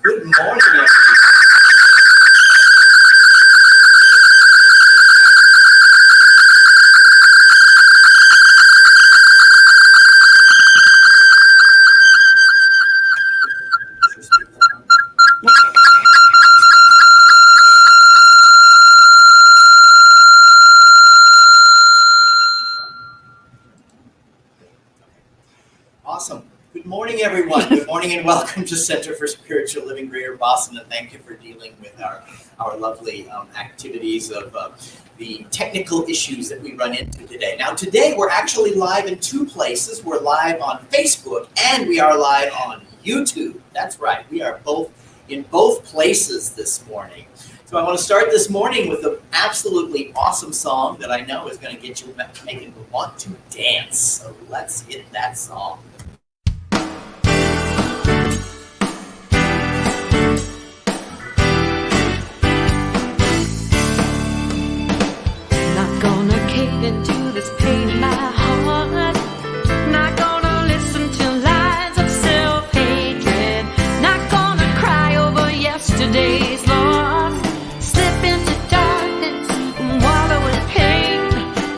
Good morning, everyone. Awesome. Good morning, everyone. Good morning and welcome to Center for Spiritual Living Greater Boston, and thank you for dealing with our lovely activities of the technical issues that we run into today. Now, today we're actually live in two places. We're live on Facebook and we are live on YouTube. That's right. We are both in both places this morning. So I want to start this morning with an absolutely awesome song that I know is going to get you making you want to dance. So let's hit that song. Into this pain in my heart, not gonna listen to lies of self-hatred, not gonna cry over yesterday's loss, slip into darkness and wallow in pain.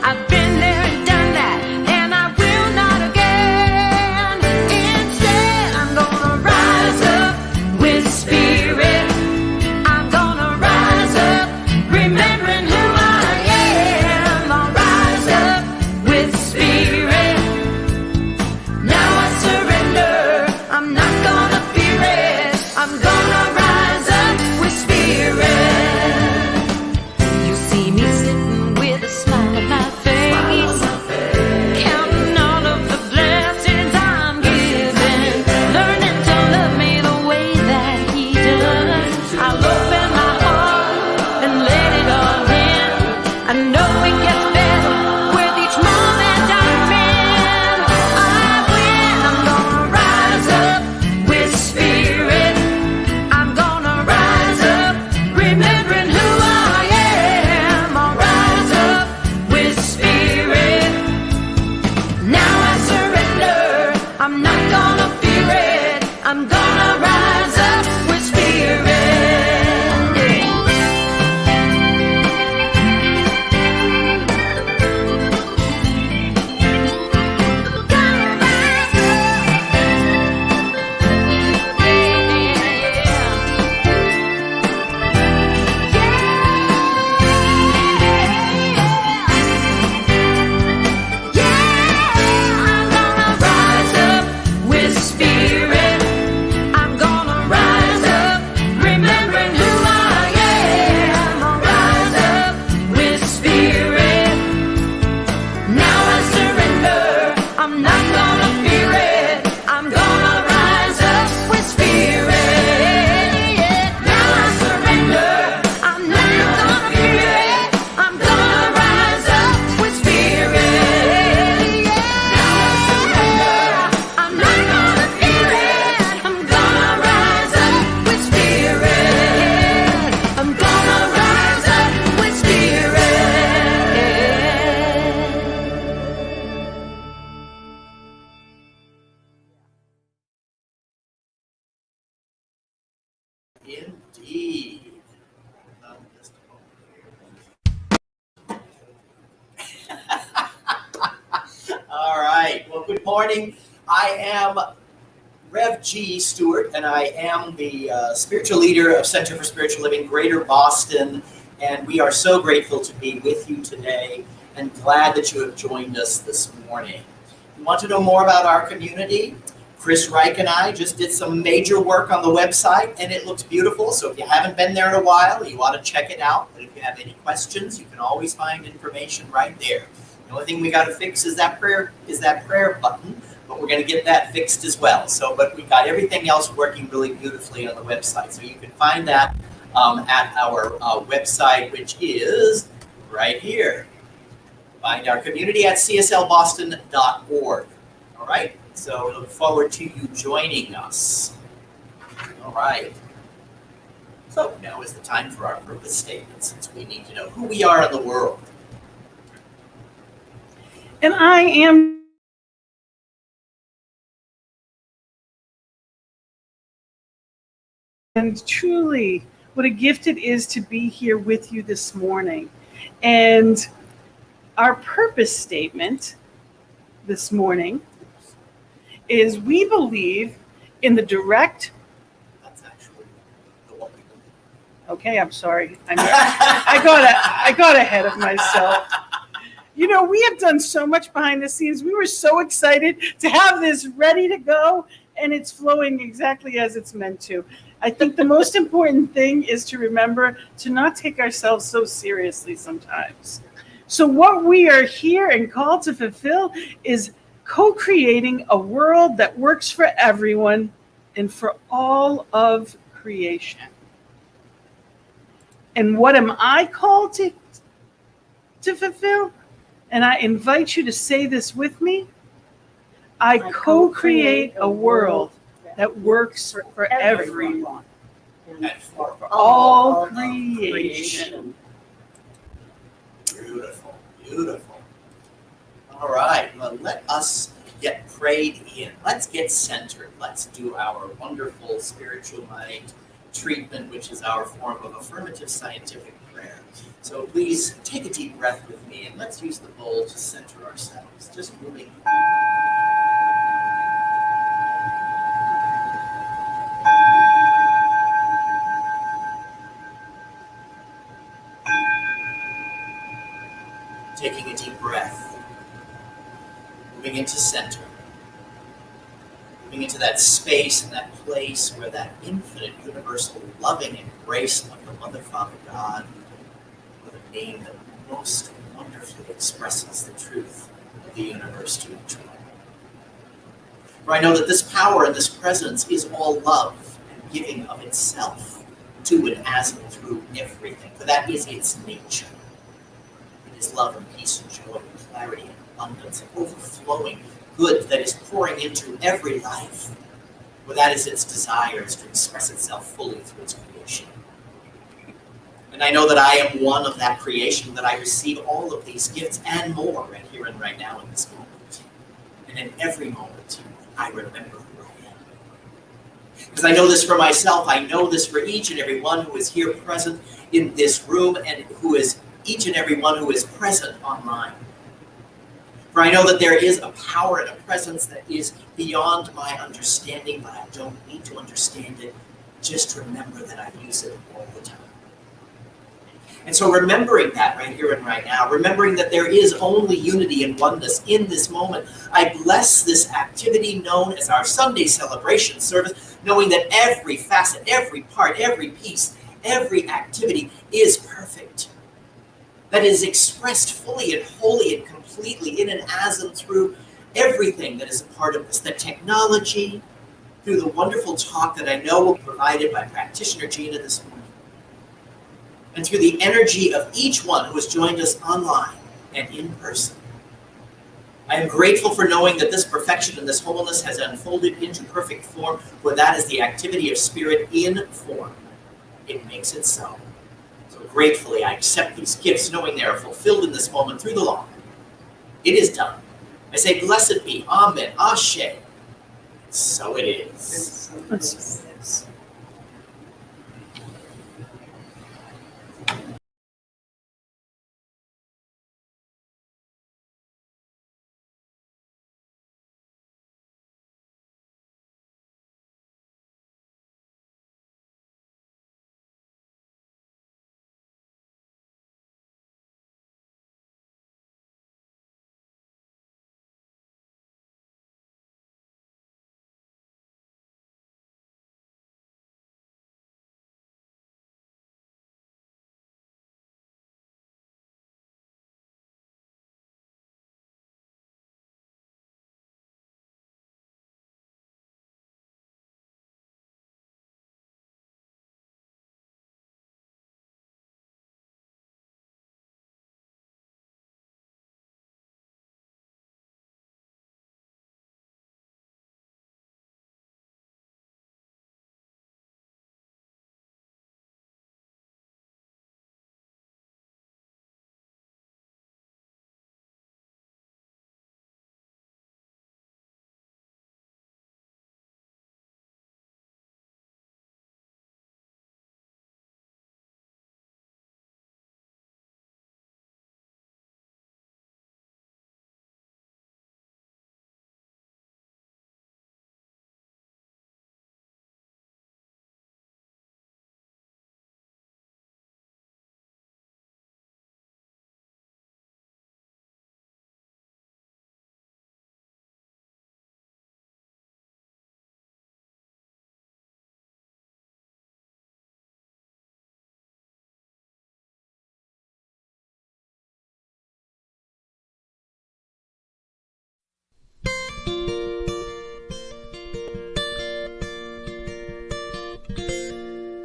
I've been there and done that, and I will not again. Instead, I'm gonna rise up with spirit. I'm gonna rise up remembering who I am. I'll rise up with spirit. Now I surrender. I'm not gonna fear it. I'm gonna rise up with spirit. You see me sitting with a smile on my face, counting all of the blessings I'm given, learning to love me the way that He does. I'll open my heart and let it all in. I know it gets better with each moment I'm in. I win. I'm gonna rise up with spirit. I'm gonna rise up remembering who I am. I'll rise up with spirit. Now I surrender. I'm not gonna fear it. I'm gonna rise up with spirit. I'm gonna rise up with spirit. I'm gonna rise up remembering who I am. I'll rise up with spirit. Now I surrender. I'm not gonna fear it. I'm gonna rise up with spirit. Now I surrender. I'm not gonna fear it. I'm gonna rise up with spirit. Now I surrender. I'm not gonna fear it. I'm gonna rise up with spirit. I'm gonna rise up with spirit. Indeed. Just a moment here. All right. Well, good morning. I am Rev G. Stewart, and I am the spiritual leader of Center for Spiritual Living Greater Boston. And we are so grateful to be with you today and glad that you have joined us this morning. If you want to know more about our community, Chris Reich and I just did some major work on the website, and it looks beautiful. So if you haven't been there in a while, you ought to check it out. But if you have any questions, you can always find information right there. The only thing we got to fix is that prayer button, but we're going to get that fixed as well. So, but we got everything else working really beautifully on the website. So you can find that at our website, which is right here. Find our community at cslboston.org. All right. So we look forward to you joining us. All right. So now is the time for our purpose statement, since we need to know who we are in the world. And I am And truly, what a gift it is to be here with you this morning. And our purpose statement this morning is we believe in the direct. That's actually the one. Okay, I'm sorry. I got ahead of myself. You know, we have done so much behind the scenes. We were so excited to have this ready to go, and it's flowing exactly as it's meant to. I think the most important thing is to remember to not take ourselves so seriously sometimes. So, what we are here and called to fulfill is co creating a world that works for everyone and for all of creation. And what am I called to fulfill? And I invite you to say this with me. I co-create a world that works for everyone And for for all creation. beautiful, beautiful. All right, well, let us get prayed in. Let's get centered. Let's do our wonderful spiritual mind treatment, which is our form of affirmative scientific prayer. So please take a deep breath with me, and let's use the bowl to center ourselves. Just moving. Taking a deep breath. Moving into center. Moving into that space and that place where that infinite, universal, loving embrace of the Mother, Father, God, with a name that most wonderfully expresses the truth of the universe to each one. For I know that this power and this presence is all love and giving of itself to and as and through everything, for that is its nature. It is love and peace and joy and clarity and abundance and overflowing good that is pouring into every life, for that is its desire, is to express itself fully through its creation. And I know that I am one of that creation, that I receive all of these gifts and more right here and right now in this moment. And in every moment, I remember who I am. Because I know this for myself, I know this for each and every one who is here present in this room, and who is each and every one who is present online. For I know that there is a power and a presence that is beyond my understanding, but I don't need to understand it. Just remember that I use it all the time. And so remembering that right here and right now, remembering that there is only unity and oneness in this moment, I bless this activity known as our Sunday celebration service, knowing that every facet, every part, every piece, every activity is perfect. That is expressed fully and wholly and completely in and as and through everything that is a part of this. The technology, through the wonderful talk that I know will be provided by Practitioner Gina this morning, and through the energy of each one who has joined us online and in person. I am grateful for knowing that this perfection and this wholeness has unfolded into perfect form, for that is the activity of spirit in form. It makes it so. So gratefully I accept these gifts, knowing they are fulfilled in this moment through the law. It is done. I say, blessed be, amen, ashe. So it is.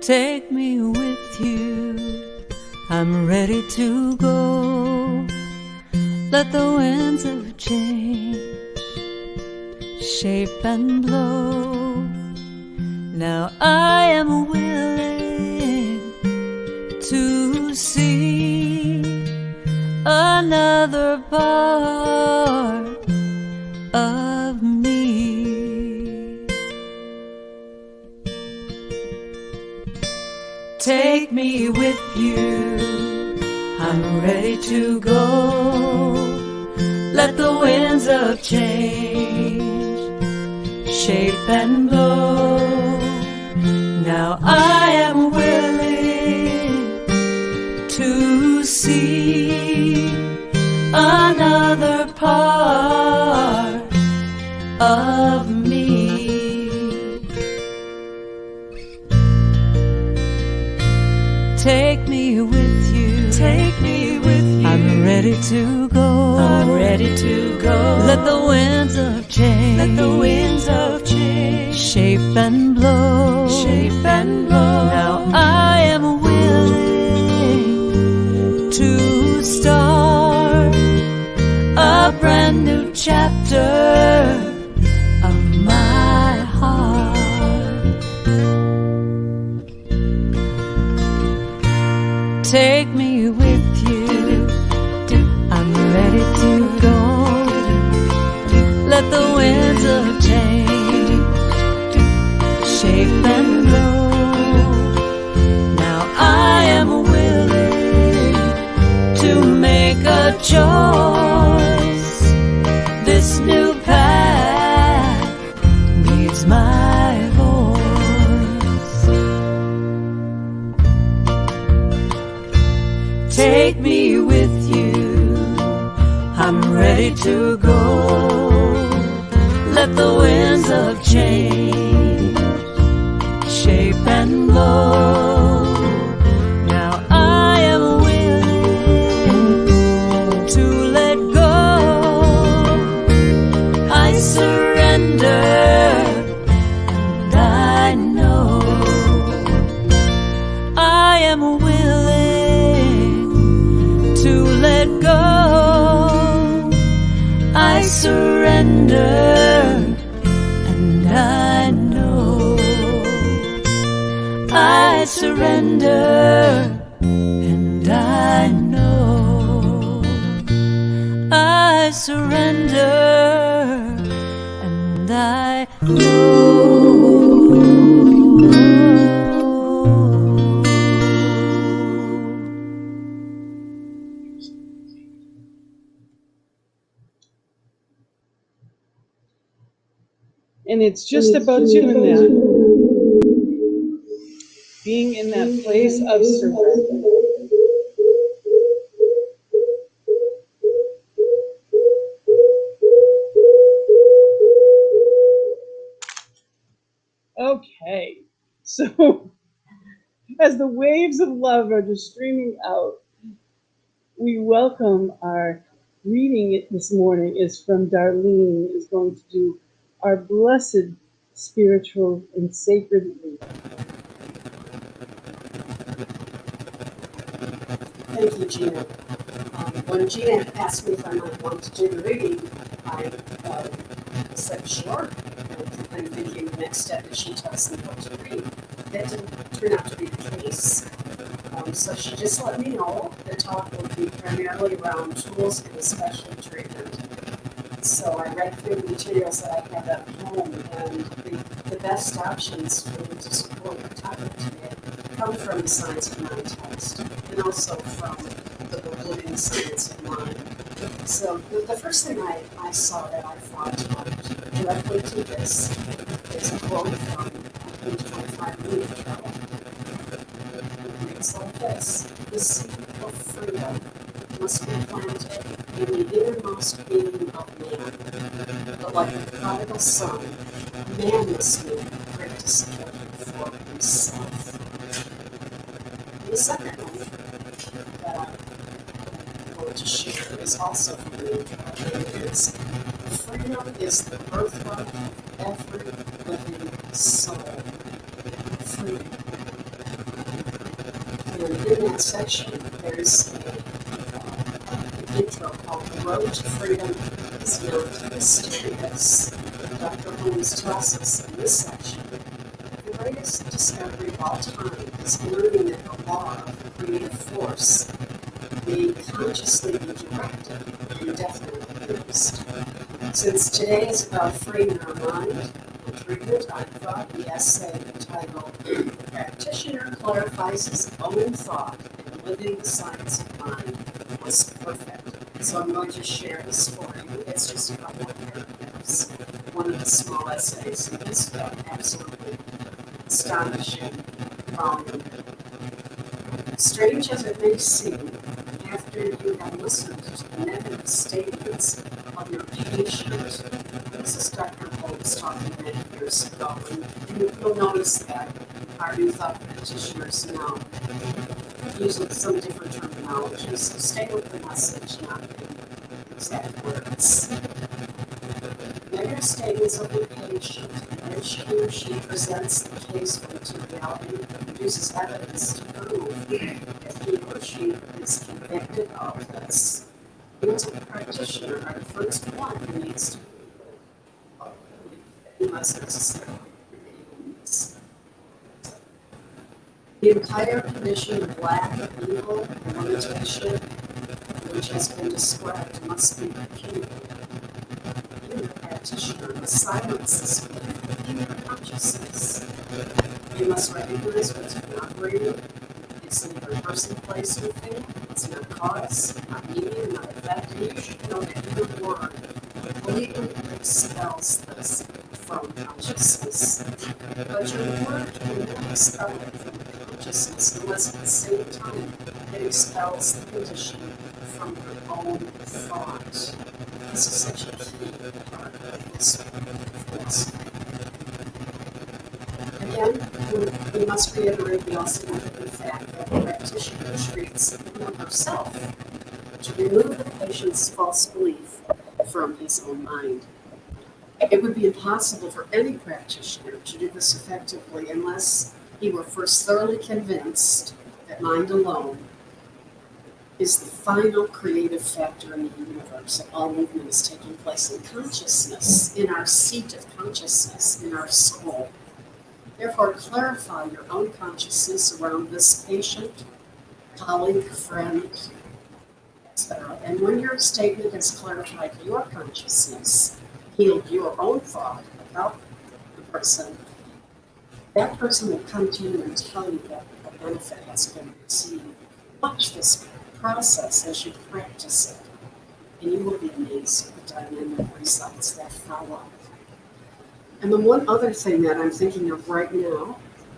Take me with you, I'm ready to go. Let the winds of change shape and blow. Now I am willing to see another part of me. Take me with you, I'm ready to go. Let the winds of change shape and blow. Now I am willing to see another part of me. Take me with you, take me with you. I'm ready to go, I'm ready to go. Let the winds of change, let the winds of change shape and blow, shape and blow. Now I am willing to start a brand new chapter of my heart. Take me with you, I'm ready to go. Let the winds of change shape and blow. Now I am willing to make a choice. This new path needs my voice. Take me with you, I'm ready to go. Let the winds of change shape and blow. Now I am willing to let go. I surrender, and I know I am willing to let go. I surrender, and I know I surrender, and I know I surrender, and I know. And it's just about doing that. Being in that place of surrender. Okay, so as the waves of love are just streaming out, we welcome our reading this morning is from Darlene, is going to do our blessed spiritual and sacred reading. Thank you, Gina. When Gina asked me if I might want to do the reading, I said sure. I'm thinking the next step is she tells me what to read. That didn't turn out to be the case. So she just let me know the talk will be primarily around tools and especially treatment. So I read through the materials that I have at home, and the best options for me to support the topic today come from the Science of Mind text, and also from the book Living Science of Mind. So the first thing I saw that I thought directly to this is a quote from page 25 of the intro. It's like this: the seed of freedom must be planted in the innermost being of man. But like the prodigal son, man must make a great discovery for himself. The second one that I'm going to share is also from the intro, and it is: freedom is the birthright of every living soul. Freedom. that section, there's an intro called The Road to Freedom is Not Mysterious. Dr. Holmes tells us in this section, the greatest discovery of all time is learning that the law of creative force may consciously be directed and definitely used. Since today is about freeing our mind and treatment, I thought the essay entitled Practitioner Clarifies His Own Thought and Living the Science of Mind was perfect. So I'm going to share this for you. It's just a couple of paragraphs. One of the small essays in this book, absolutely astonishing volume. Strange as it may seem, after you have listened to the negative statements of your patient, this is Dr. Holmes talking many years ago, and you'll notice that our new thought practitioners now using some different terminology, so stay with the message, not the exact words. Negative statements of the patient, in which he or she presents the case for materiality, produces evidence to prove that he or she is convicted of this. You as a practitioner are the first one who needs to be unless necessarily remains. The entire condition of lack of evil and limitation, which has been described, must be repudiated. You, the practitioner, must silence this belief in your consciousness. You must recognize what's been operating. It's neither person, place, or thing. It's not cause, not medium, not effect. And you should know that your word completely expels this from consciousness. But your word cannot expel it from consciousness unless at the same time it expels the condition from your own thought. This is such a key part of this philosophy. Again, we must reiterate the significant fact that the practitioner treats him or herself to remove the patient's false belief from his own mind. It would be impossible for any practitioner to do this effectively unless he were first thoroughly convinced that mind alone is the final creative factor in the universe, and all movement is taking place in consciousness, in our seat of consciousness, in our soul. Therefore, clarify your own consciousness around this patient, colleague, friend, etc. And when your statement has clarified your consciousness, healed your own thought about the person, that person will come to you and tell you that the benefit has been received. Watch this process as you practice it, and you will be amazed at the dynamic results that follow. And the one other thing that I'm thinking of right now,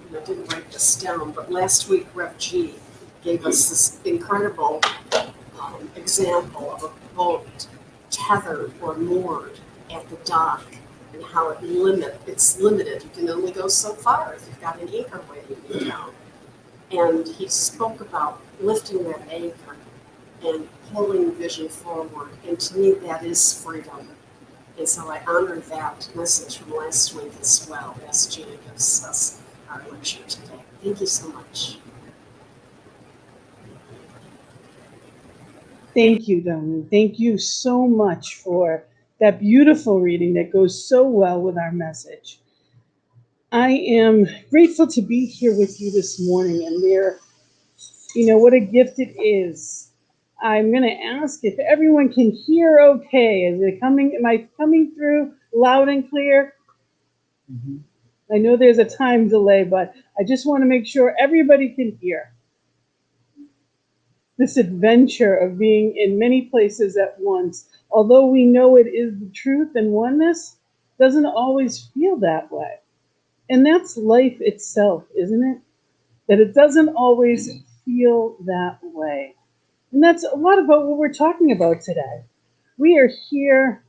and I didn't write this down, but last week Rev G gave us this incredible example of a boat tethered or moored at the dock and how it's limited. You can only go so far if you've got an anchor weighing you down. And he spoke about lifting that anchor and pulling vision forward. And to me, that is freedom. And so I honor that message from last week as well as Gina gives us our lecture today. Thank you so much. Thank you, Donu. Thank you so much for that beautiful reading that goes so well with our message. I am grateful to be here with you this morning, and what a gift it is. I'm going to ask if everyone can hear okay. Am I coming through loud and clear? Mm-hmm. I know there's a time delay, but I just want to make sure everybody can hear. This adventure of being in many places at once, although we know it is the truth and oneness, doesn't always feel that way. And that's life itself, isn't it? That it doesn't always feel that way. And that's a lot about what we're talking about today. We are here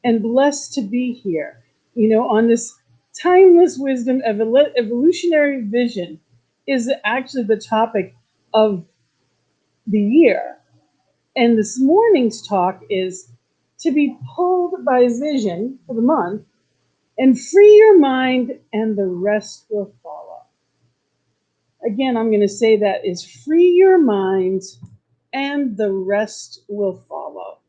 and blessed to be here, on this timeless wisdom of evolutionary vision is actually the topic of the year. And this morning's talk is to be pulled by vision for the month and free your mind and the rest will follow. again, I'm going to say that is free your mind and the rest will follow.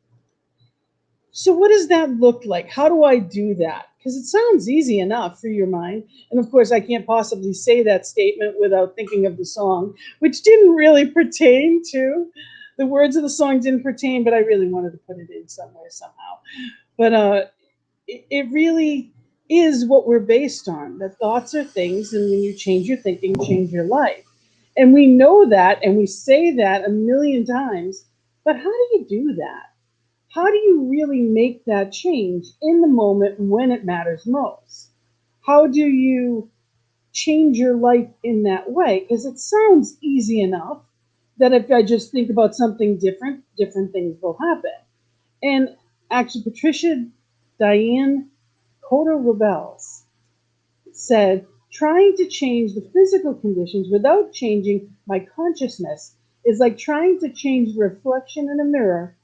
So what does that look like? How do I do that? Because it sounds easy enough, free your mind. And of course, I can't possibly say that statement without thinking of the song, which didn't really pertain to. The words of the song didn't pertain, but I really wanted to put it in somewhere somehow. But it really is what we're based on. That thoughts are things, and when you change your thinking, change your life. And we know that, and we say that a million times, but how do you do that? How do you really make that change in the moment when it matters most? How do you change your life in that way? Because it sounds easy enough that if I just think about something different, different things will happen. And actually, Patricia Diane Coder Rebels said, trying to change the physical conditions without changing my consciousness is like trying to change the reflection in a mirror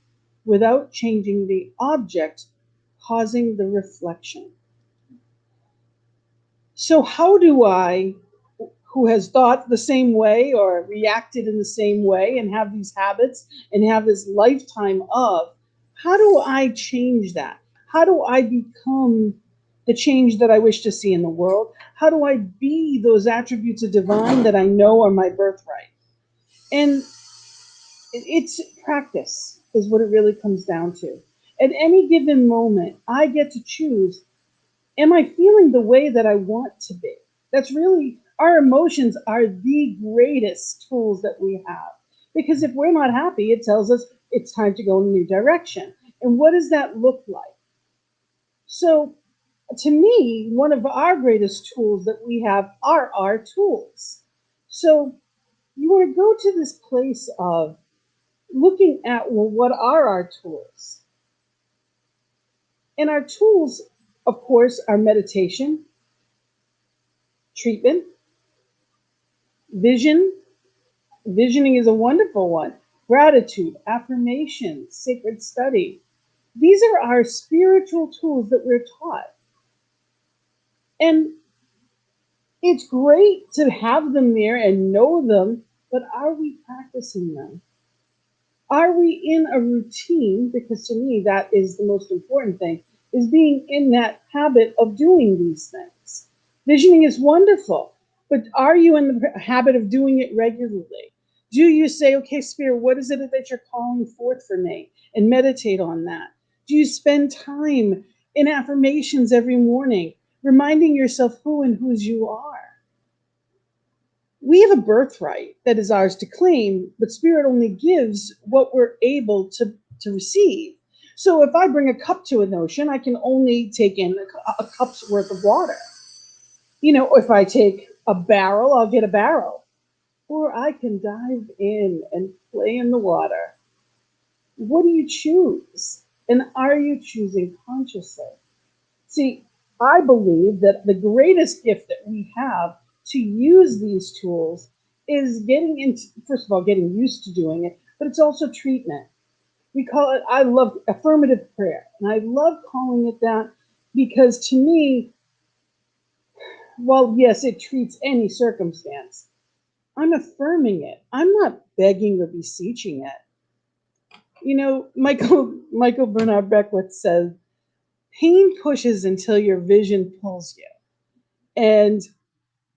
without changing the object causing the reflection. So how do I, who has thought the same way or reacted in the same way and have these habits and have this lifetime of, how do I change that? How do I become the change that I wish to see in the world? How do I be those attributes of divine that I know are my birthright? And it's practice is what it really comes down to. At any given moment, I get to choose, am I feeling the way that I want to be? That's really, our emotions are the greatest tools that we have. Because if we're not happy, it tells us it's time to go in a new direction. And what does that look like? So to me, one of our greatest tools that we have are our tools. So you want to go to this place of looking at, well, what are our tools? And our tools, of course, are meditation, treatment, vision. Visioning is a wonderful one. Gratitude, affirmation, sacred study. These are our spiritual tools that we're taught. And it's great to have them there and know them, but are we practicing them? Are we in a routine? Because to me, that is the most important thing, is being in that habit of doing these things. Visioning is wonderful, but are you in the habit of doing it regularly? Do you say, okay, Spirit, what is it that you're calling forth for me? And meditate on that. Do you spend time in affirmations every morning, reminding yourself who and whose you are? We have a birthright that is ours to claim, but Spirit only gives what we're able to receive. So if I bring a cup to an ocean, I can only take in a cup's worth of water. You know, if I take a barrel, I'll get a barrel. Or I can dive in and play in the water. What do you choose? And are you choosing consciously? See, I believe that the greatest gift that we have to use these tools is getting into, first of all, getting used to doing it, but it's also treatment. We call it, I love affirmative prayer. And I love calling it that because to me, well, yes, it treats any circumstance. I'm affirming it. I'm not begging or beseeching it. You know, Michael Bernard Beckwith says, pain pushes until your vision pulls you. And,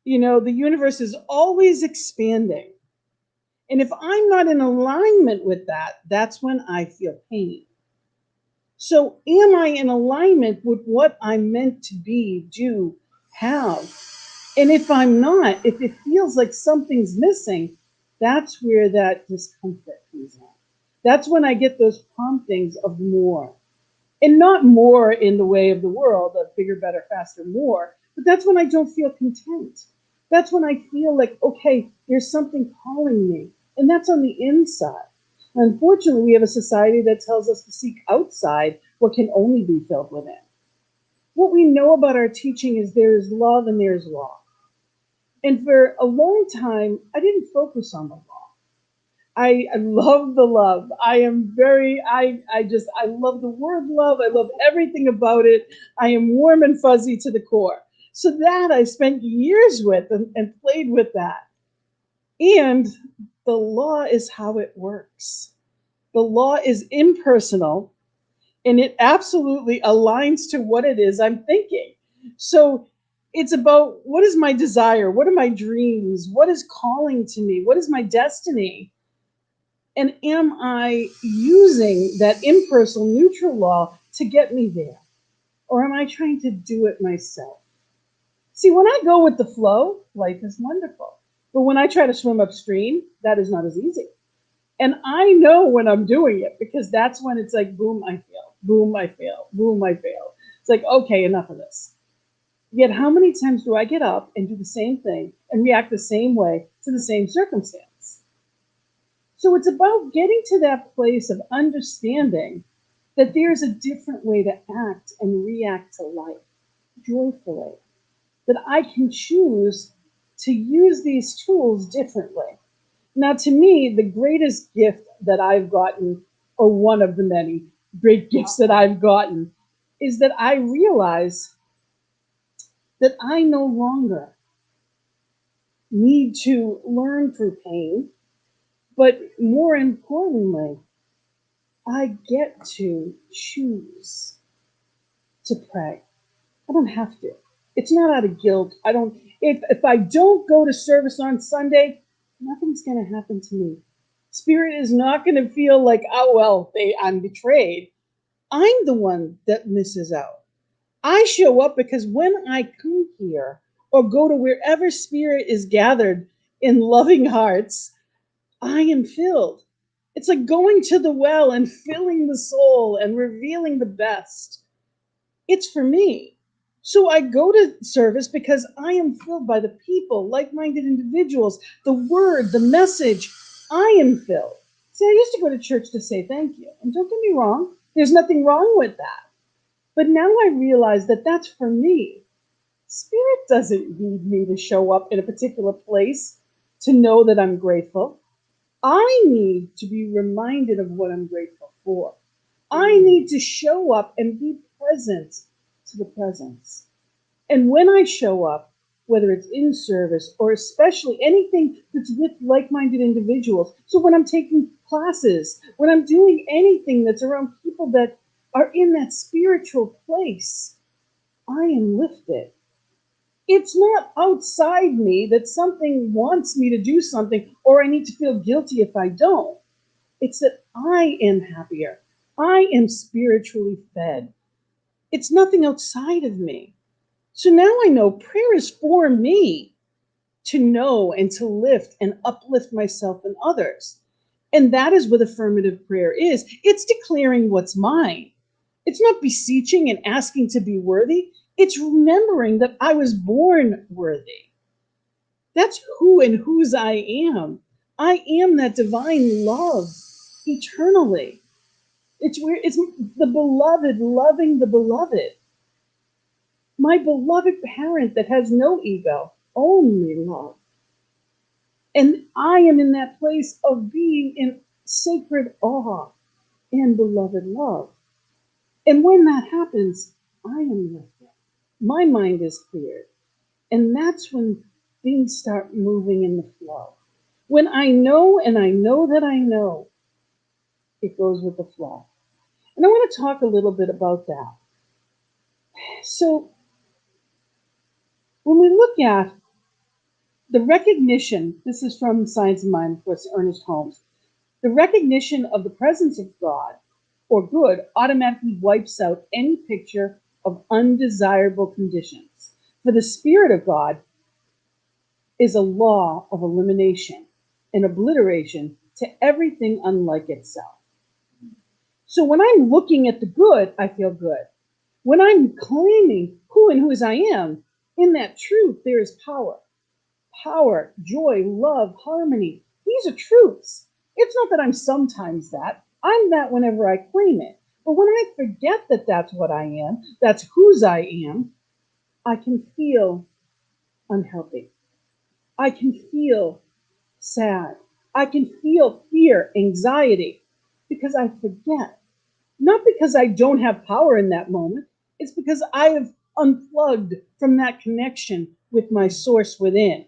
you know, the universe is always expanding. And if I'm not in alignment with that, that's when I feel pain. So am I in alignment with what I'm meant to be, do, have? And if I'm not, if it feels like something's missing, that's where that discomfort comes in. That's when I get those promptings of more. And not more in the way of the world of bigger, better, faster, more, but that's when I don't feel content. That's when I feel like, okay, there's something calling me. And that's on the inside. Unfortunately, we have a society that tells us to seek outside what can only be filled within. What we know about our teaching is there is love and there is law. And for a long time, I didn't focus on the law. I love the love. I love the word love. I love everything about it. I am warm and fuzzy to the core. So that I spent years with and played with that. And the law is how it works. The law is impersonal, and it absolutely aligns to what it is I'm thinking. So it's about, what is my desire? What are my dreams? What is calling to me? What is my destiny? And am I using that impersonal neutral law to get me there? Or am I trying to do it myself? See, when I go with the flow, life is wonderful. But when I try to swim upstream, that is not as easy. And I know when I'm doing it, because that's when it's like, boom, I fail, boom, I fail, boom, I fail. It's like, okay, enough of this. Yet how many times do I get up and do the same thing and react the same way to the same circumstance? So it's about getting to that place of understanding that there's a different way to act and react to life joyfully, that I can choose to use these tools differently. Now, to me, the greatest gift that I've gotten, or one of the many great gifts that I've gotten, is that I realize that I no longer need to learn through pain, but more importantly, I get to choose to pray. I don't have to. It's not out of guilt. I don't. If I don't go to service on Sunday, nothing's going to happen to me. Spirit is not going to feel like, oh well, I'm betrayed. I'm the one that misses out. I show up because when I come here or go to wherever Spirit is gathered in loving hearts, I am filled. It's like going to the well and filling the soul and revealing the best. It's for me. So I go to service because I am filled by the people, like-minded individuals, the word, the message. I am filled. See, I used to go to church to say thank you. And don't get me wrong, there's nothing wrong with that. But now I realize that that's for me. Spirit doesn't need me to show up in a particular place to know that I'm grateful. I need to be reminded of what I'm grateful for. I need to show up and be present to the presence. And when I show up, whether it's in service or especially anything that's with like-minded individuals, so when I'm taking classes, when I'm doing anything that's around people that are in that spiritual place, I am lifted. It's not outside me that something wants me to do something or I need to feel guilty if I don't. It's that I am happier. I am spiritually fed. It's nothing outside of me. So now I know prayer is for me to know and to lift and uplift myself and others. And that is what affirmative prayer is. It's declaring what's mine. It's not beseeching and asking to be worthy. It's remembering that I was born worthy. That's who and whose I am. I am that divine love eternally. It's the beloved loving the beloved. My beloved parent that has no ego, only love. And I am in that place of being in sacred awe and beloved love. And when that happens, I am lifted. My mind is cleared. And that's when things start moving in the flow. When I know and I know that I know, it goes with the flow. And I want to talk a little bit about that. So when we look at the recognition, this is from Science of Mind, of course, Ernest Holmes, the recognition of the presence of God or good automatically wipes out any picture of undesirable conditions. For the Spirit of God is a law of elimination and obliteration to everything unlike itself. So when I'm looking at the good, I feel good. When I'm claiming who and whose I am, in that truth, there is power. Power, joy, love, harmony. These are truths. It's not that I'm sometimes that. I'm that whenever I claim it. But when I forget that that's what I am, that's whose I am, I can feel unhealthy. I can feel sad. I can feel fear, anxiety, because I forget. Not because I don't have power in that moment. It's because I have unplugged from that connection with my source within.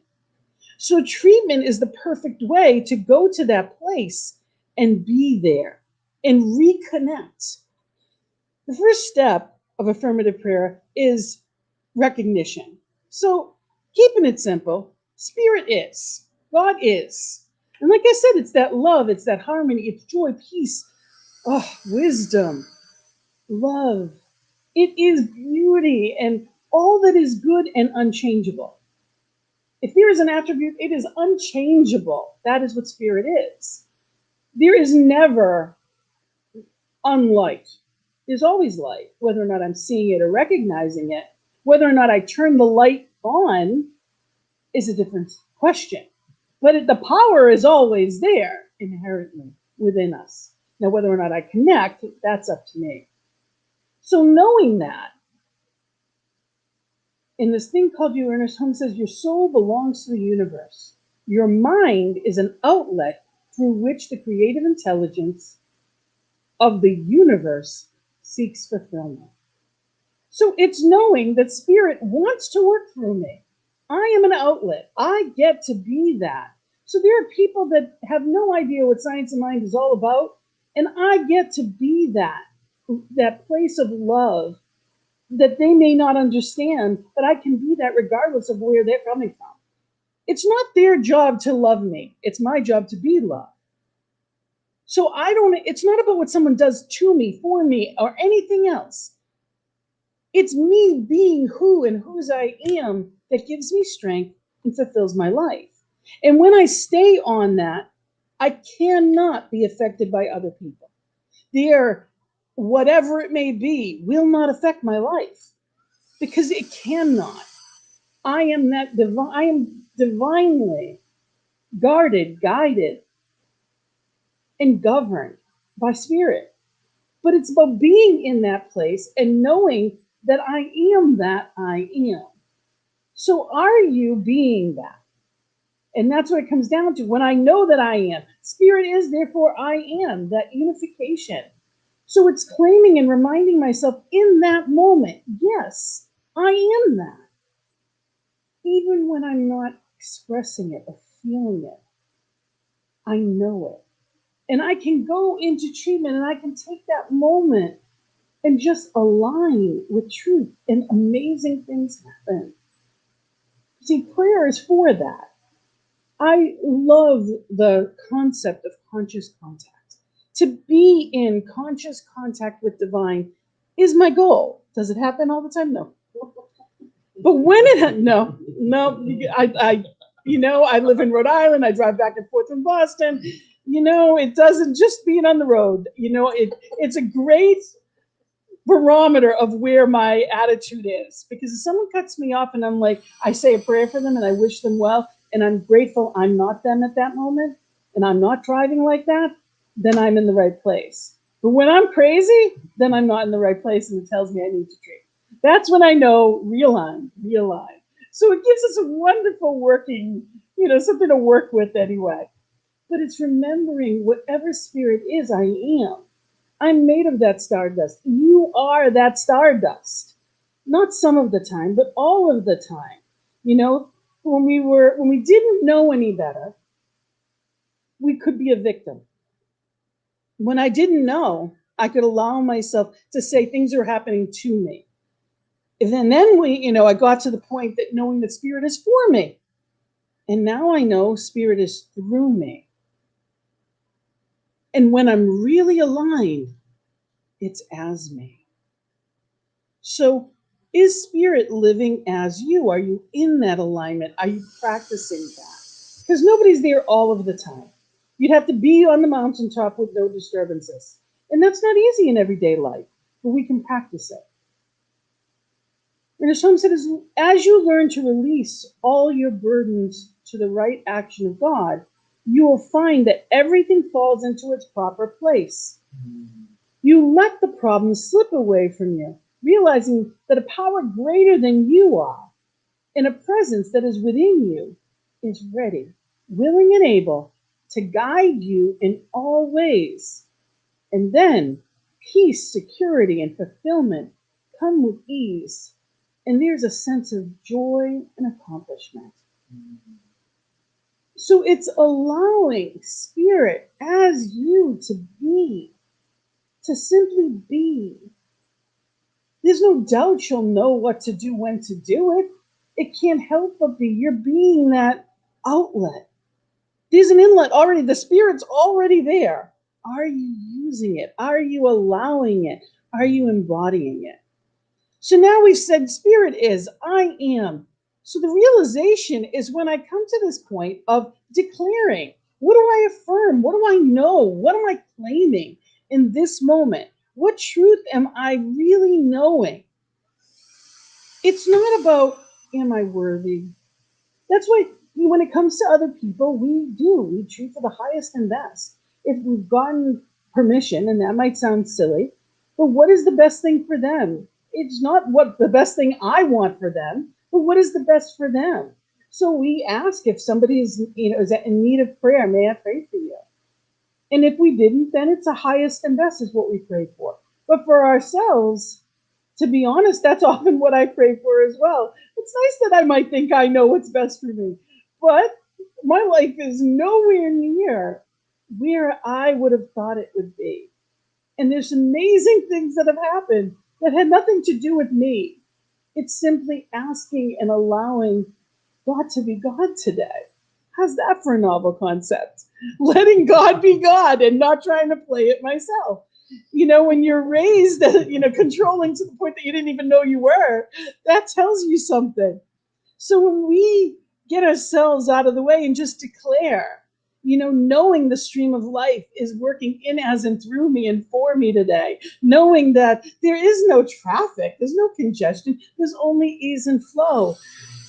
So treatment is the perfect way to go to that place and be there and reconnect. The first step of affirmative prayer is recognition. So, keeping it simple, Spirit is, God is. And like I said, it's that love, it's that harmony, it's joy, peace, wisdom, love. It is beauty and all that is good and unchangeable. If there is an attribute, it is unchangeable. That is what Spirit is. There is never unlight. There's always light, whether or not I'm seeing it or recognizing it. Whether or not I turn the light on is a different question. But the power is always there inherently within us. Now, whether or not I connect, that's up to me. So knowing that, in this thing called you, Ernest Holmes says, your soul belongs to the universe. Your mind is an outlet through which the creative intelligence of the universe seeks fulfillment. So it's knowing that Spirit wants to work through me. I am an outlet. I get to be that. So there are people that have no idea what Science of Mind is all about, and I get to be that place of love that they may not understand, but I can be that regardless of where they're coming from. It's not their job to love me. It's my job to be loved. So it's not about what someone does to me, for me, or anything else. It's me being who and whose I am that gives me strength and fulfills my life. And when I stay on that, I cannot be affected by other people. Their whatever it may be will not affect my life because it cannot. I am divinely guarded, guided, and governed by Spirit. But it's about being in that place and knowing that I am that I am. So are you being that? And that's what it comes down to. When I know that I am, Spirit is, therefore I am, that unification. So it's claiming and reminding myself in that moment, yes, I am that. Even when I'm not expressing it or feeling it, I know it. And I can go into treatment and I can take that moment and just align with truth, and amazing things happen. See, prayer is for that. I love the concept of conscious contact. To be in conscious contact with divine is my goal. Does it happen all the time? No. But when no, I live in Rhode Island. I drive back and forth from Boston. It doesn't just being on the road. It's a great barometer of where my attitude is. Because if someone cuts me off and I'm like, I say a prayer for them and I wish them well, and I'm grateful I'm not them at that moment, and I'm not driving like that, then I'm in the right place. But when I'm crazy, then I'm not in the right place, and it tells me I need to treat. That's when I know realign. So it gives us a wonderful working, something to work with anyway. But it's remembering whatever Spirit is, I am. I'm made of that stardust. You are that stardust. Not some of the time, but all of the time. When we didn't know any better, we could be a victim. When I didn't know, I could allow myself to say things are happening to me. And then I got to the point that knowing that Spirit is for me. And now I know Spirit is through me. And when I'm really aligned, it's as me. So is Spirit living as you? Are you in that alignment? Are you practicing that? Because nobody's there all of the time. You'd have to be on the mountaintop with no disturbances. And that's not easy in everyday life, but we can practice it. And as Tom said, as you learn to release all your burdens to the right action of God, you will find that everything falls into its proper place. You let the problem slip away from you, realizing that a power greater than you are, and a presence that is within you, is ready, willing and able to guide you in all ways. And then peace, security, and fulfillment come with ease. And there's a sense of joy and accomplishment. So it's allowing spirit as you to be, to simply be. There's no doubt she'll know what to do, when to do it. It can't help but be. You're being that outlet. There's an inlet already. The spirit's already there. Are you using it? Are you allowing it? Are you embodying it? So now we've said spirit is, I am. So the realization is when I come to this point of declaring, what do I affirm? What do I know? What am I claiming in this moment? What truth am I really knowing? It's not about, am I worthy? That's why when it comes to other people, we treat for the highest and best. If we've gotten permission, and that might sound silly, but what is the best thing for them? It's not what the best thing I want for them, but what is the best for them? So we ask if somebody is in need of prayer, may I pray for you? And if we didn't, then it's the highest and best is what we pray for. But for ourselves, to be honest, that's often what I pray for as well. It's nice that I might think I know what's best for me, but my life is nowhere near where I would have thought it would be. And there's amazing things that have happened that had nothing to do with me. It's simply asking and allowing God to be God today. How's that for a novel concept? Letting God be God and not trying to play it myself. When you're raised, controlling to the point that you didn't even know you were, that tells you something. So when we get ourselves out of the way and just declare, knowing the stream of life is working in, as, and through me and for me today, knowing that there is no traffic, there's no congestion, there's only ease and flow,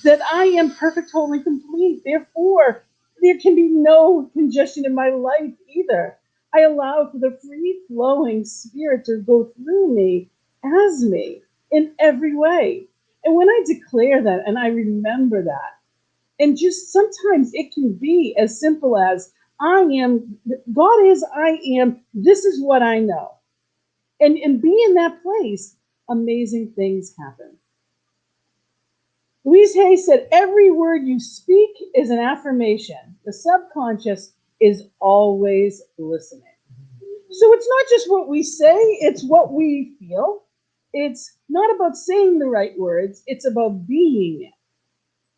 that I am perfect, whole, and complete. Therefore, there can be no congestion in my life either. I allow for the free-flowing spirit to go through me as me in every way. And when I declare that and I remember that, and just sometimes it can be as simple as, I am, God is, I am, this is what I know. And be in that place, amazing things happen. Louise Hay said, every word you speak is an affirmation. The subconscious is always listening. So it's not just what we say, it's what we feel. It's not about saying the right words, it's about being it.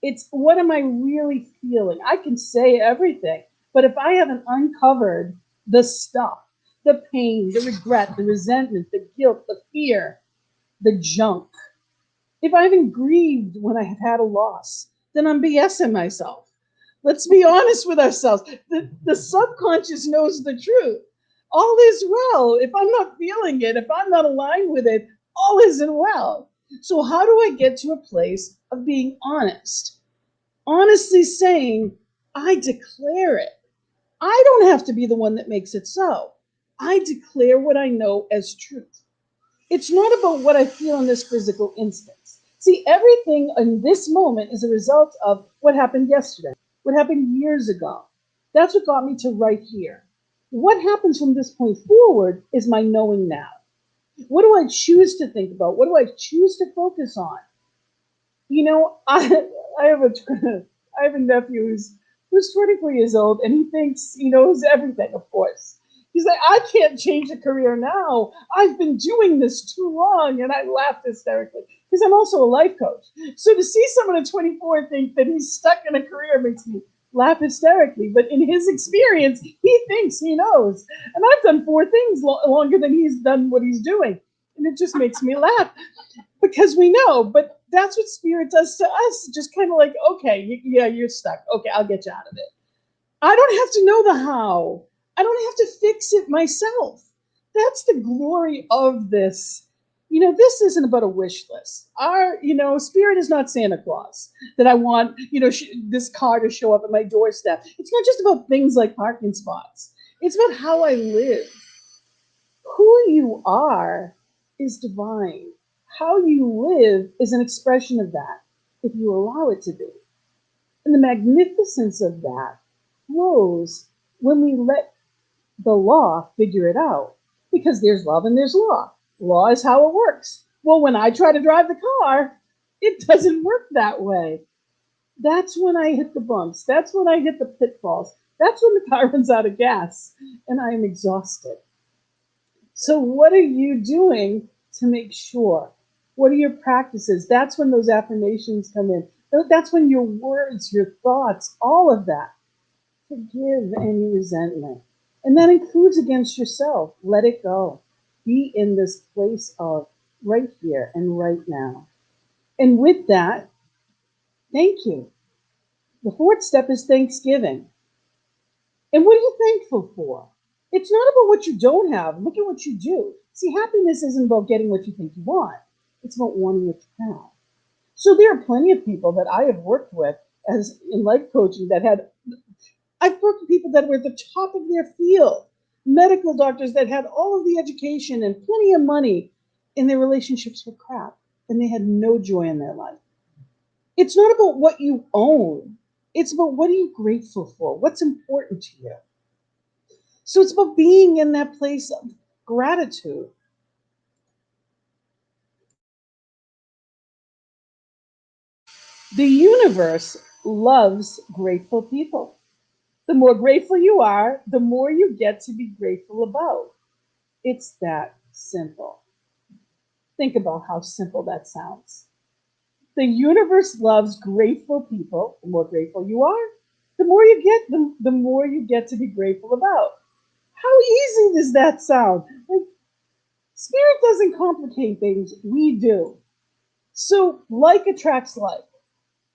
It's what am I really feeling? I can say everything, but if I haven't uncovered the stuff, the pain, the regret, the resentment, the guilt, the fear, the junk, if I haven't grieved when I have had a loss, then I'm BSing myself. Let's be honest with ourselves. The subconscious knows the truth. All is well. If I'm not feeling it, if I'm not aligned with it, all isn't well. So how do I get to a place of being honest? Honestly saying, I declare it. I don't have to be the one that makes it so. I declare what I know as truth. It's not about what I feel in this physical instance. See, everything in this moment is a result of what happened yesterday, what happened years ago. That's what got me to right here. What happens from this point forward is my knowing now. What do I choose to think about? What do I choose to focus on? I have a nephew who's 24 years old, and he thinks he knows everything, of course. He's like, I can't change a career now. I've been doing this too long. And I laughed hysterically because I'm also a life coach. So to see someone at 24 think that he's stuck in a career makes me laugh hysterically. But in his experience, he thinks he knows. And I've done 4 things longer than he's done what he's doing. And it just makes me laugh because we know. But that's what spirit does to us. Just kind of like, okay, yeah, you're stuck. Okay, I'll get you out of it. I don't have to know the how. I don't have to fix it myself. That's the glory of this. This isn't about a wish list. Our, spirit is not Santa Claus that I want, this car to show up at my doorstep. It's not just about things like parking spots. It's about how I live. Who you are is divine. How you live is an expression of that, if you allow it to be. And the magnificence of that flows when we let the law figure it out, because there's love and there's law. Law is how it works. Well, when I try to drive the car, it doesn't work that way. That's when I hit the bumps. That's when I hit the pitfalls. That's when the car runs out of gas and I am exhausted. So, what are you doing to make sure? What are your practices? That's when those affirmations come in. That's when your words, your thoughts, all of that. Forgive any resentment. And that includes against yourself. Let it go. Be in this place of right here and right now. And with that, thank you. The fourth step is Thanksgiving. And what are you thankful for? It's not about what you don't have. Look at what you do. See, happiness isn't about getting what you think you want. It's about wanting what you have. So there are plenty of people that I have worked with as in life coaching that had, I've worked with people that were at the top of their field, medical doctors that had all of the education and plenty of money, and their relationships were crap, and they had no joy in their life. It's not about what you own. It's about what are you grateful for? What's important to you? So it's about being in that place of gratitude. The universe loves grateful people. The more grateful you are, the more you get to be grateful about. It's that simple. Think about how simple that sounds. The universe loves grateful people. The more grateful you are, the more you get, the more you get to be grateful about. How easy does that sound? Like, spirit doesn't complicate things, we do. So, like attracts like.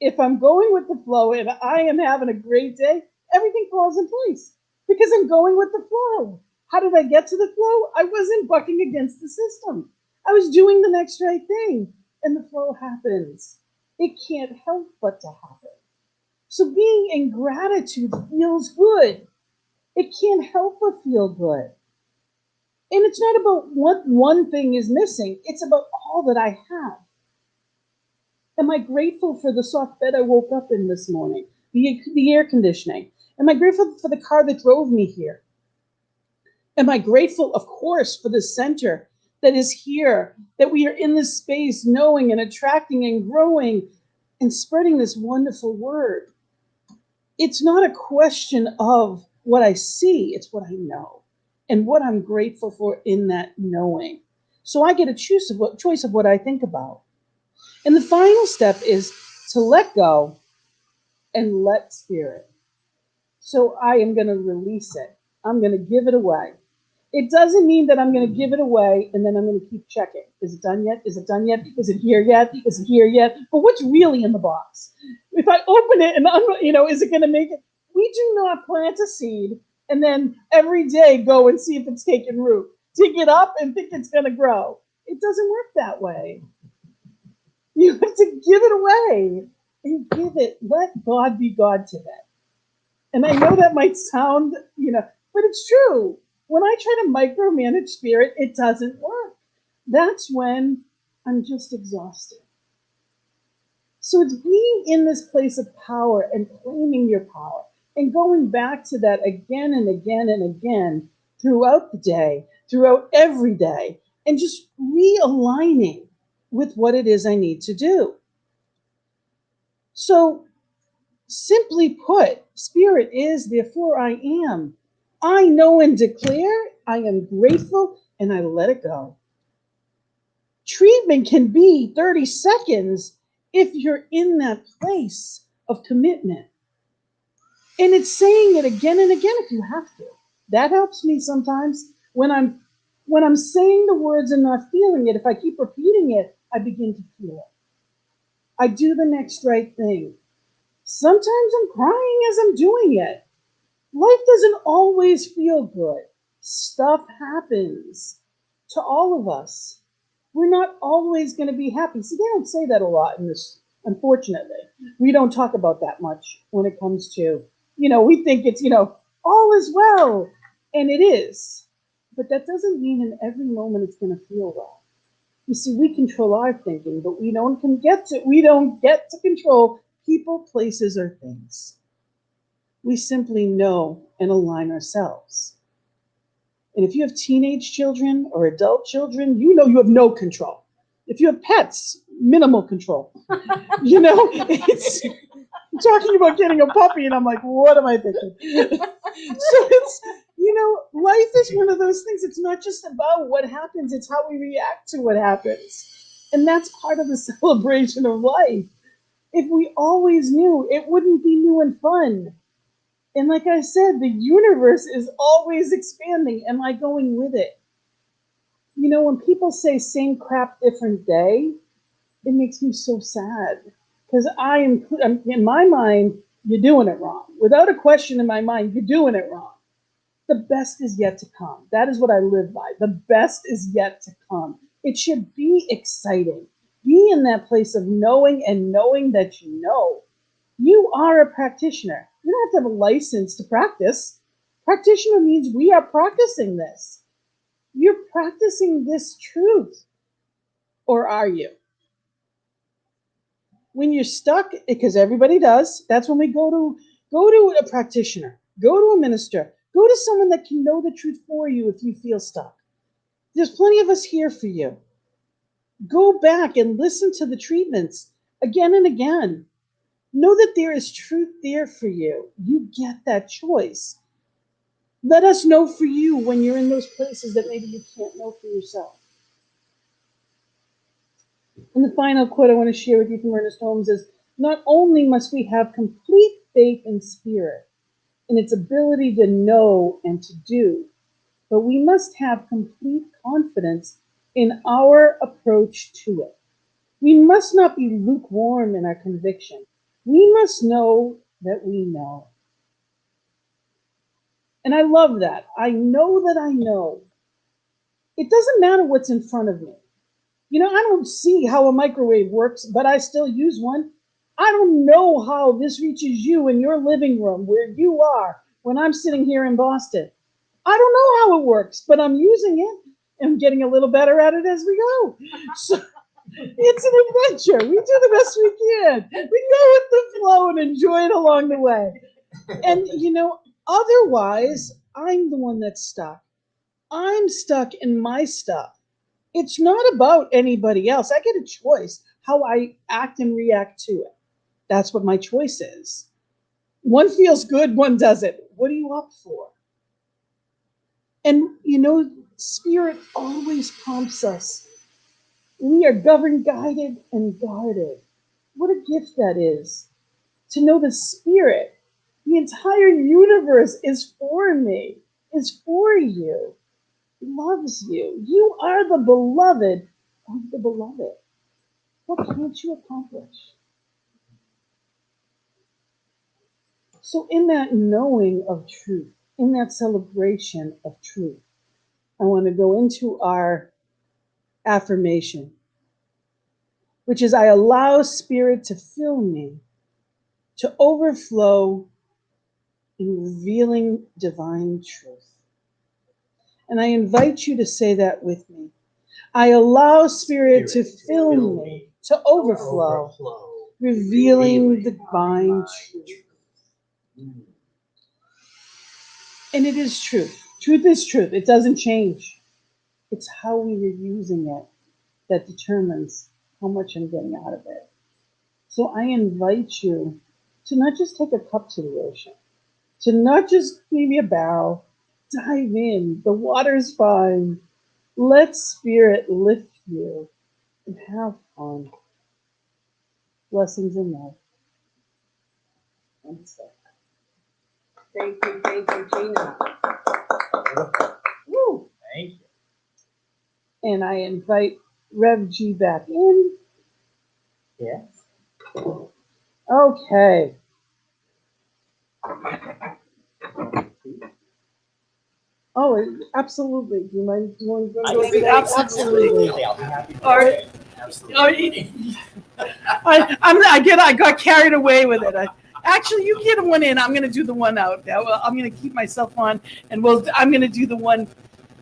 If I'm going with the flow and I am having a great day, everything falls in place because I'm going with the flow. How did I get to the flow? I wasn't bucking against the system. I was doing the next right thing, and the flow happens. It can't help but to happen. So being in gratitude feels good. It can't help but feel good. And it's not about what one thing is missing. It's about all that I have. Am I grateful for the soft bed I woke up in this morning? The air conditioning? Am I grateful for the car that drove me here? Am I grateful, of course, for the center that is here, that we are in this space knowing and attracting and growing and spreading this wonderful word? It's not a question of what I see, it's what I know and what I'm grateful for in that knowing. So I get a choice of what I think about. And the final step is to let go and let spirit. So I am going to release it. I'm going to give it away. It doesn't mean that I'm going to give it away and then I'm going to keep checking. Is it done yet? Is it done yet? Is it here yet? Is it here yet? But what's really in the box? If I open it and, is it going to make it? We do not plant a seed and then every day go and see if it's taken root. Dig it up and think it's going to grow. It doesn't work that way. You have to give it away and give it. Let God be God today. And I know that might sound, but it's true. When I try to micromanage spirit, it doesn't work. That's when I'm just exhausted. So it's being in this place of power and claiming your power and going back to that again and again and again throughout the day, throughout every day, and just realigning with what it is I need to do. So simply put, spirit is, therefore I am. I know and declare, I am grateful, and I let it go. Treatment can be 30 seconds if you're in that place of commitment. And it's saying it again and again if you have to. That helps me sometimes when I'm saying the words and not feeling it. If I keep repeating it, I begin to feel it. I do the next right thing. Sometimes I'm crying as I'm doing it. Life doesn't always feel good. Stuff happens to all of us. We're not always going to be happy. See, they don't say that a lot in this, unfortunately. We don't talk about that much when it comes to, we think it's, all is well. And it is. But that doesn't mean in every moment it's going to feel well. You see, we control our thinking, but we don't get to control people, places, or things. We simply know and align ourselves. And if you have teenage children or adult children, you have no control. If you have pets, minimal control. It's talking about getting a puppy, and I'm like, what am I thinking? So it's, life is one of those things. It's not just about what happens, it's how we react to what happens. And that's part of the celebration of life. If we always knew, it wouldn't be new and fun. And like I said, the universe is always expanding. Am I going with it? When people say same crap, different day, it makes me so sad. Because I'm, in my mind, you're doing it wrong. Without a question in my mind, you're doing it wrong. The best is yet to come. That is what I live by. The best is yet to come. It should be exciting. Be in that place of knowing and knowing that you know. You are a practitioner. You don't have to have a license to practice. Practitioner means we are practicing this. You're practicing this truth. Or are you? When you're stuck, because everybody does, that's when we go to a practitioner, go to a minister, go to someone that can know the truth for you if you feel stuck. There's plenty of us here for you. Go back and listen to the treatments again and again. Know that there is truth there for you. You get that choice. Let us know for you when you're in those places that maybe you can't know for yourself. And the final quote I want to share with you from Ernest Holmes is, not only must we have complete faith in spirit, in its ability to know and to do, but we must have complete confidence in our approach to it. We must not be lukewarm in our conviction. We must know that we know. And I love that. I know that I know. It doesn't matter what's in front of me. I don't see how a microwave works, but I still use one. I don't know how this reaches you in your living room where you are when I'm sitting here in Boston. I don't know how it works, but I'm using it and getting a little better at it as we go. So it's an adventure. We do the best we can. We go with the flow and enjoy it along the way. And, otherwise, I'm the one that's stuck. I'm stuck in my stuff. It's not about anybody else. I get a choice how I act and react to it. That's what my choice is. One feels good, one doesn't. What are you up for? And, Spirit always prompts us. We are governed, guided, and guarded. What a gift that is. To know the Spirit, the entire universe is for me, is for you, loves you. You are the beloved of the beloved. What can't you accomplish? So in that knowing of truth, in that celebration of truth, I want to go into our affirmation, which is, I allow Spirit to fill me, to overflow in revealing divine truth. And I invite you to say that with me. I allow Spirit to fill me, to overflow, revealing divine truth. And it is truth. Truth is truth. It doesn't change. It's how we are using it that determines how much I'm getting out of it. So I invite you to not just take a cup to the ocean, to not just maybe a barrel, dive in. The water's fine. Let Spirit lift you and have fun. Blessings in love. Namaste. Thank you, Gina. Woo. Thank you. And I invite Rev G back in. Yes. Okay. Oh, absolutely. Do you mind doing Absolutely. I'll be happy to. All right. Absolutely. I got carried away with it. Actually, you get one in. I'm going to do the one out. I'm going to keep myself on, and I'm going to do the one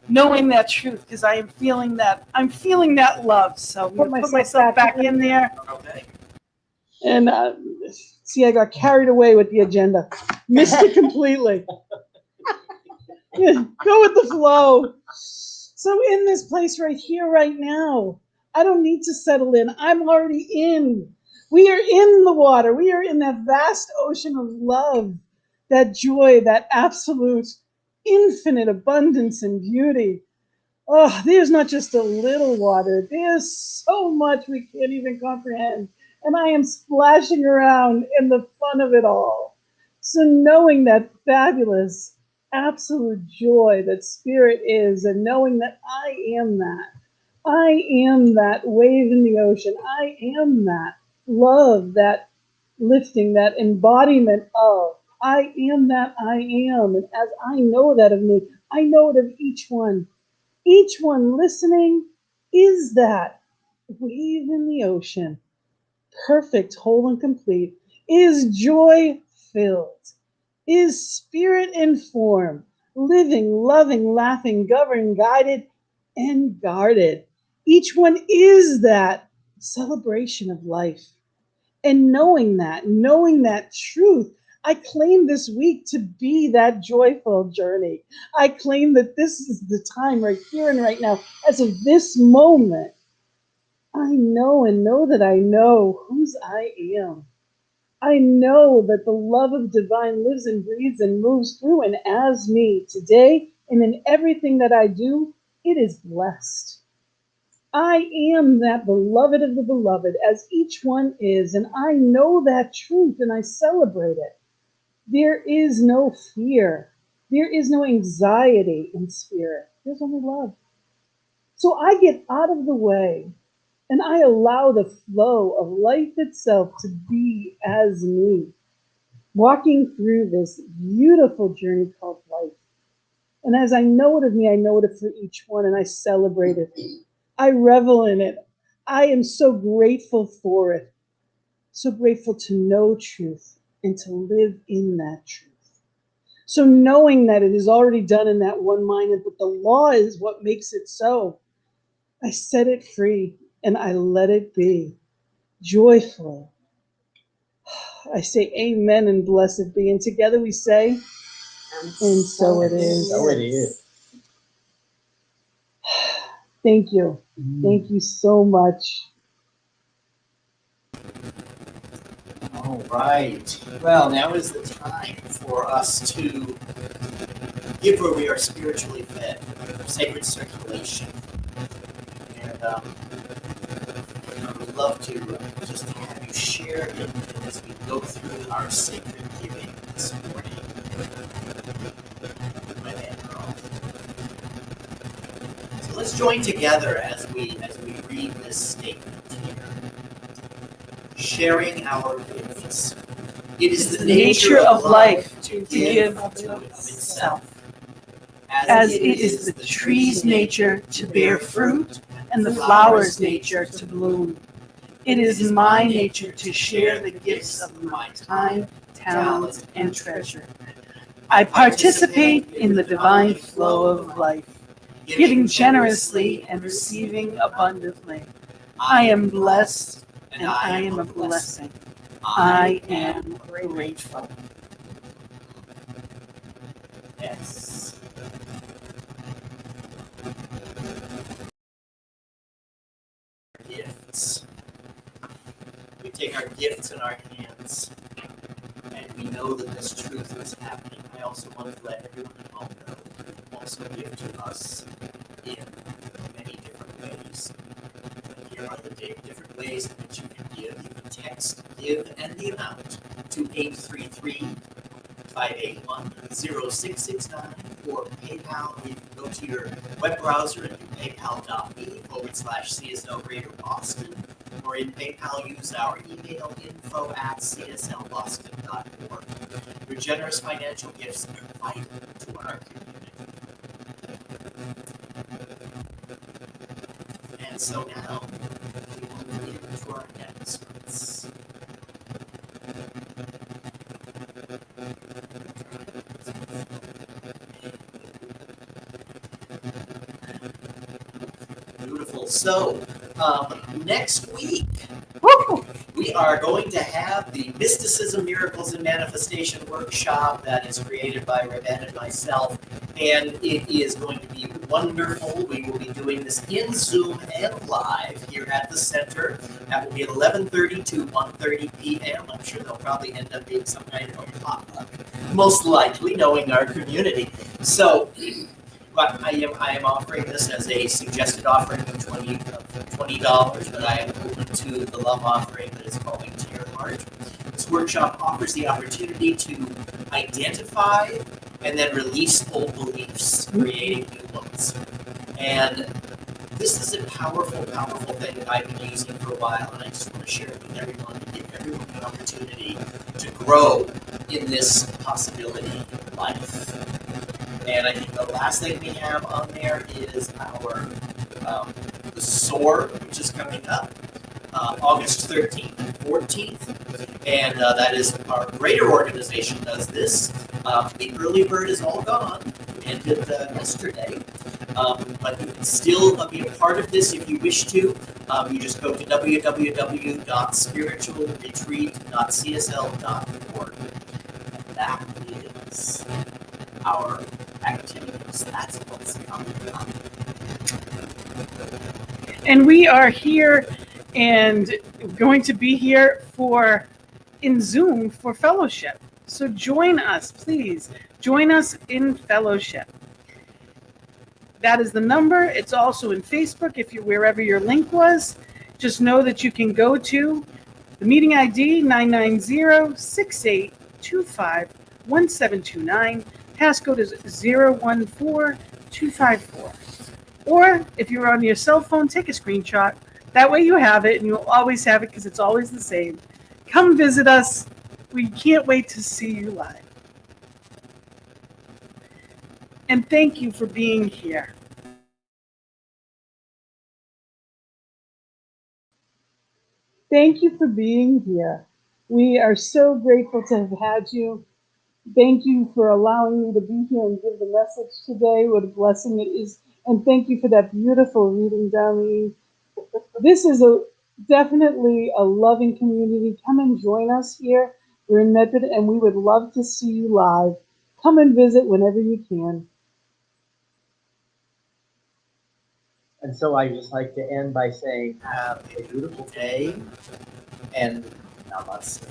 knowing that truth, because I am feeling that. I'm feeling that love. So I'm going to put myself back in there. Okay. And see, I got carried away with the agenda. Missed it completely. Yeah, go with the flow. So in this place right here, right now, I don't need to settle in. I'm already in. We are in the water. We are in that vast ocean of love, that joy, that absolute infinite abundance and beauty. Oh, there's not just a little water. There's so much we can't even comprehend. And I am splashing around in the fun of it all. So knowing that fabulous, absolute joy that spirit is, and knowing that I am that. I am that wave in the ocean. I am that love, that lifting, that embodiment of. I am that I am. And as I know that of me, I know it of each one. Each one listening is that wave in the ocean, perfect, whole, and complete, is joy filled, is spirit informed, living, loving, laughing, governed, guided, and guarded. Each one is that celebration of life. And knowing that truth, I claim this week to be that joyful journey. I claim that this is the time right here and right now, as of this moment, I know and know that I know whose I am. I know that the love of divine lives and breathes and moves through and as me today, and in everything that I do, it is blessed. I am that beloved of the beloved, as each one is, and I know that truth and I celebrate it. There is no fear. There is no anxiety in spirit. There's only love. So I get out of the way and I allow the flow of life itself to be as me, walking through this beautiful journey called life. And as I know it of me, I know it for each one, and I celebrate it. I revel in it. I am so grateful for it. So grateful to know truth and to live in that truth. So knowing that it is already done in that one mind, but the law is what makes it so, I set it free and I let it be joyfully. I say amen and blessed be. And together we say, and so it is. So it is. Thank you. Thank you so much. All right. Well, now is the time for us to give where we are spiritually fed, sacred circulation. And I would love to just have you share it as we go through our sacred giving this morning. My man, Carl. So let's join together as we read this statement here. Sharing our gifts. It is the nature of life to give to itself, As it is the tree's nature to bear fruit and the flower's nature to bloom. It is my nature to share the gifts of my time, talent, and treasure. I participate in the divine flow of life, giving generously and receiving abundantly. I am blessed and I am a blessing. I am grateful. Yes. Gifts. We take our gifts in our hands, and we know that this truth is happening. I also want to let everyone at home know also give to us in many different ways. Here are the different ways in which you can give. You can text give and the amount to 833-581-0669 or PayPal. You can go to your web browser and do paypal.me/CSL Greater Boston, or in PayPal use our email info@cslboston.org. Your generous financial gifts are vital to our community. And so now we will move into our announcements. Beautiful. So, next week, we are going to have the Mysticism, Miracles, and Manifestation workshop that is created by Revan and myself, and it is going to be wonderful. We will be doing this in Zoom and live here at the center. That will be at 11:30 to 1:30 p.m. I'm sure there'll probably end up being some kind of a potluck, most likely, knowing our community. So, but I am offering this as a suggested offering of $20, but I am open to the love offering that is calling to your heart. This workshop offers the opportunity to identify and then release old beliefs, creating new ones. And this is a powerful, powerful thing that I've been using for a while, and I just want to share it with everyone to give everyone the opportunity to grow in this possibility life. And I think the last thing we have on there is our the SOAR, which is coming up August 13th and 14th. And that is our greater organization does this. The early bird is all gone, ended yesterday. But you can still be a part of this if you wish to. You just go to www.spiritualretreat.csl.org. And that is our activities. That's what's coming up. And we are here and going to be here in Zoom for fellowship. So join us, please. Join us in fellowship. That is the number. It's also in Facebook if you're wherever your link was. Just know that you can go to the meeting ID 990-6825-1729. Passcode is 014254. Or if you're on your cell phone, take a screenshot. That way you have it, and you'll always have it because it's always the same. Come visit us. We can't wait to see you live. And thank you for being here. Thank you for being here. We are so grateful to have had you. Thank you for allowing me to be here and give the message today. What a blessing it is. And thank you for that beautiful reading, Darlene. This is definitely a loving community. Come and join us here. We're in Medford, and we would love to see you live. Come and visit whenever you can. And so I just like to end by saying, have a beautiful day and namaste.